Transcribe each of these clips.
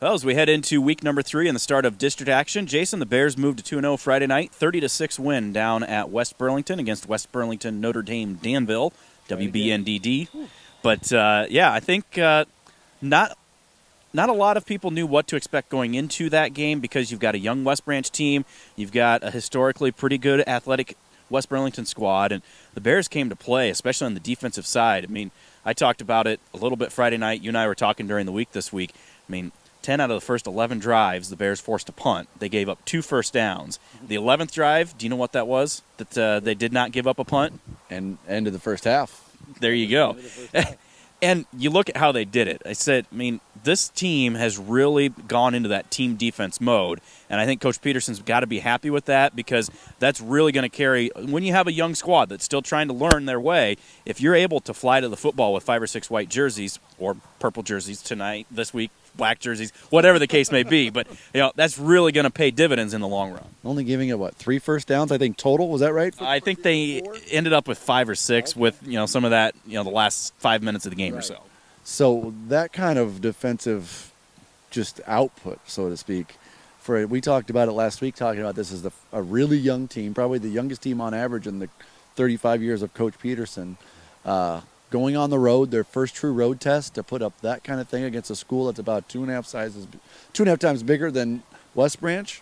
Well, as we head into week number 3 and the start of district action, Jason, the Bears moved to 2-0 Friday night, 30-6 win down at West Burlington against West Burlington Notre Dame Danville, WBNDD. But, I think not a lot of people knew what to expect going into that game because you've got a young West Branch team, you've got a historically pretty good athletic West Burlington squad, and the Bears came to play, especially on the defensive side. I mean, I talked about it a little bit Friday night. You and I were talking during the week this week. I mean, 10 out of the first 11 drives, the Bears forced a punt. They gave up 2 first downs. The 11th drive, do you know what that was? That they did not give up a punt? And end of the first half. There you go. And you look at how they did it. This team has really gone into that team defense mode, and I think Coach Peterson's got to be happy with that because that's really going to carry – when you have a young squad that's still trying to learn their way, if you're able to fly to the football with 5 or 6 white jerseys or purple jerseys tonight, this week, black jerseys, whatever the case may be, but that's really going to pay dividends in the long run. Only giving it, 3 first downs, I think, total? Was that right? I think they ended up with 5 or 6 with, some of that, the last 5 minutes of the game or so. So that kind of defensive just output, so to speak, we talked about it last week, talking about this as a really young team, probably the youngest team on average in the 35 years of Coach Peterson, going on the road, their first true road test, to put up that kind of thing against a school that's about 2.5 times bigger than West Branch.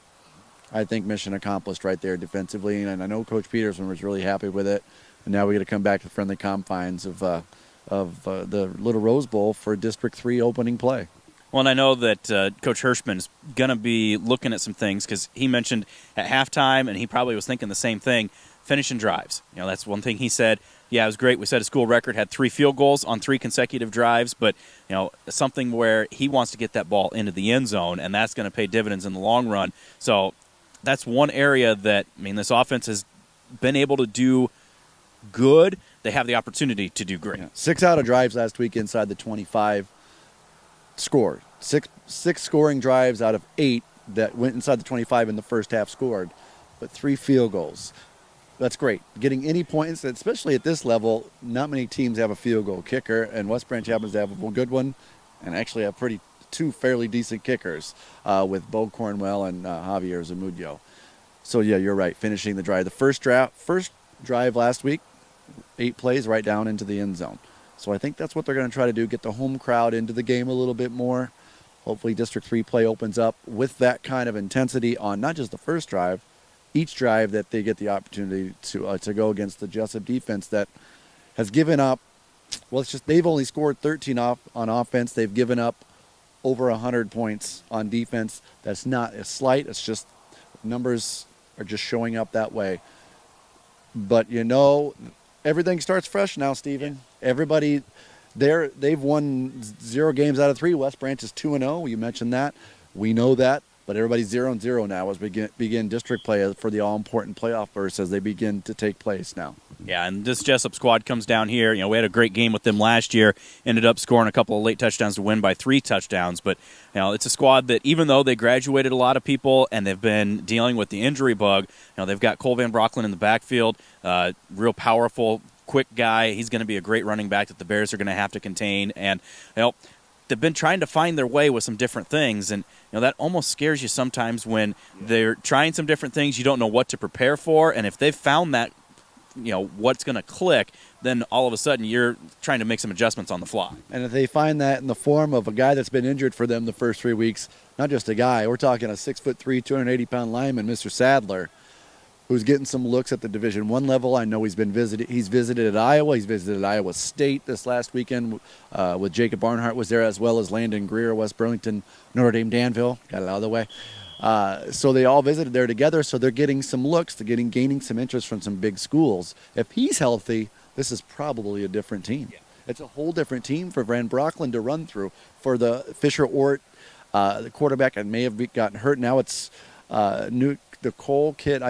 I think mission accomplished right there defensively, and I know Coach Peterson was really happy with it. And now we got to come back to the friendly confines of the Little Rose Bowl for District 3 opening play. Well, and I know that Coach Hirschman is going to be looking at some things because he mentioned at halftime, and he probably was thinking the same thing, finishing drives. That's one thing he said. Yeah, it was great. We set a school record, had 3 field goals on 3 consecutive drives, but something where he wants to get that ball into the end zone, and that's going to pay dividends in the long run. So that's one area that, this offense has been able to do good. They have the opportunity to do great. 6 out of drives last week inside the 25 scored. Six scoring drives out of 8 that went inside the 25 in the first half scored, but 3 field goals. That's great. Getting any points, especially at this level, not many teams have a field goal kicker, and West Branch happens to have a good one, and actually have 2 fairly decent kickers with Bo Cornwell and Javier Zamudio. So, yeah, you're right, finishing the drive. The first drive last week, 8 plays right down into the end zone. So I think that's what they're going to try to do, get the home crowd into the game a little bit more. Hopefully District 3 play opens up with that kind of intensity on not just the first drive, each drive that they get the opportunity to go against the Jesup defense that has given up. Well, it's just they've only scored 13 on offense. They've given up over 100 points on defense. That's not a slight. It's just numbers are just showing up that way. But everything starts fresh now, Stephen. Everybody, they've won 0 games out of 3. West Branch is 2-0. You mentioned that. We know that. But everybody's 0-0 now as we begin district play for the all-important playoff bursts as they begin to take place now. Yeah, and this Jesup squad comes down here. We had a great game with them last year. Ended up scoring a couple of late touchdowns to win by 3 touchdowns. But it's a squad that even though they graduated a lot of people and they've been dealing with the injury bug, they've got Cole Van Brocklin in the backfield, real powerful, quick guy. He's going to be a great running back that the Bears are going to have to contain. And they've been trying to find their way with some different things, and that almost scares you sometimes when they're trying some different things. You don't know what to prepare for, and if they've found that, what's going to click, then all of a sudden you're trying to make some adjustments on the fly. And if they find that in the form of a guy that's been injured for them the first 3 weeks, not just a guy, we're talking a 6'3", 280-pound lineman, Mr. Sadler, who's getting some looks at the Division I level. I know he's visited at Iowa. He's visited Iowa State this last weekend with Jacob Barnhart was there, as well as Landon Greer, West Burlington, Notre Dame Danville. Got it out of the way. So they all visited there together, so they're getting some looks. They're gaining some interest from some big schools. If he's healthy, this is probably a different team. Yeah. It's a whole different team for Van Brocklin to run through. For the Fisher-Ort, the quarterback, and may have gotten hurt. Now it's the Cole kid.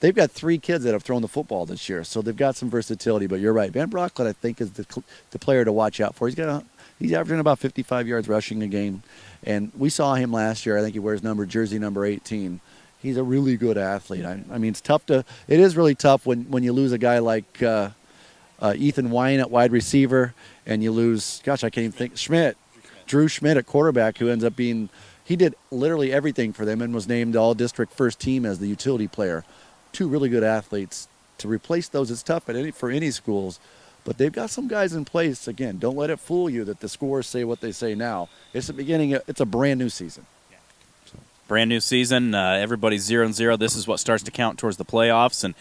They've got 3 kids that have thrown the football this year, so they've got some versatility. But you're right, Van Brocklin, I think, is the player to watch out for. He's averaging about 55 yards rushing a game, and we saw him last year. I think he wears jersey number 18. He's a really good athlete. It's tough it is really tough when you lose a guy like Ethan Wine at wide receiver, and you lose, I can't even think, Drew Schmidt at quarterback, who ends up being He did literally everything for them and was named all-district first team as the utility player. Two really good athletes. To replace those is tough for any schools, but they've got some guys in place. Again, don't let it fool you that the scores say what they say now. It's the beginning. It's a brand new season. Brand new season. Everybody's 0-0. This is what starts to count towards the playoffs. And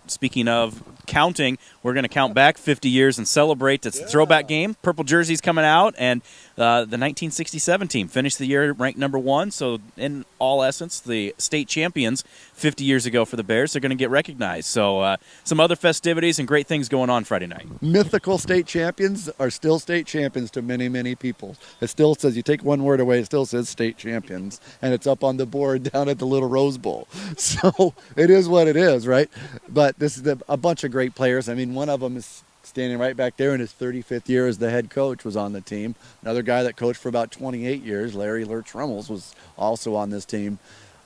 speaking of counting, we're going to count back 50 years and celebrate. It's a throwback game. Purple jerseys coming out, and the 1967 team finished the year ranked number 1. So in all essence, the state champions 50 years ago for the Bears are going to get recognized. So some other festivities and great things going on Friday night. Mythical state champions are still state champions to many, many people. It still says, you take one word away, it still says state champions, and it's up on the board down at the Little Rose Bowl. So it is what it is, right? But this is a bunch of great players. I mean, one of them is standing right back there in his 35th year as the head coach, was on the team. Another guy that coached for about 28 years, Larry Lurch Rummels, was also on this team.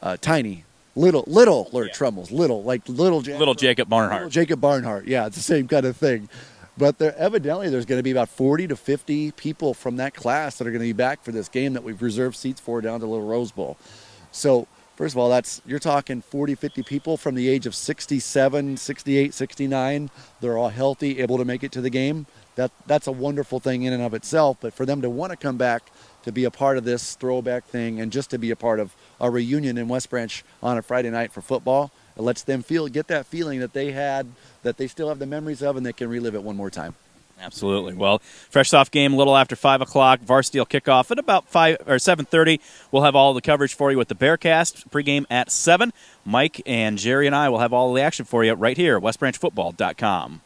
Little Lurch Rummels, little Jacob Barnhart. Little Jacob Barnhart, yeah, it's the same kind of thing. But evidently there's going to be about 40 to 50 people from that class that are going to be back for this game that we've reserved seats for down to Little Rose Bowl. So first of all, you're talking 40, 50 people from the age of 67, 68, 69. They're all healthy, able to make it to the game. That's a wonderful thing in and of itself. But for them to want to come back to be a part of this throwback thing and just to be a part of a reunion in West Branch on a Friday night for football, it lets them get that feeling that they had, that they still have the memories of, and they can relive it one more time. Absolutely. Well, fresh off game a little after 5 o'clock. Varsity will kick off at about 5 or 7:30. We'll have all the coverage for you with the Bearcast pregame at 7. Mike and Jerry and I will have all the action for you right here at westbranchfootball.com.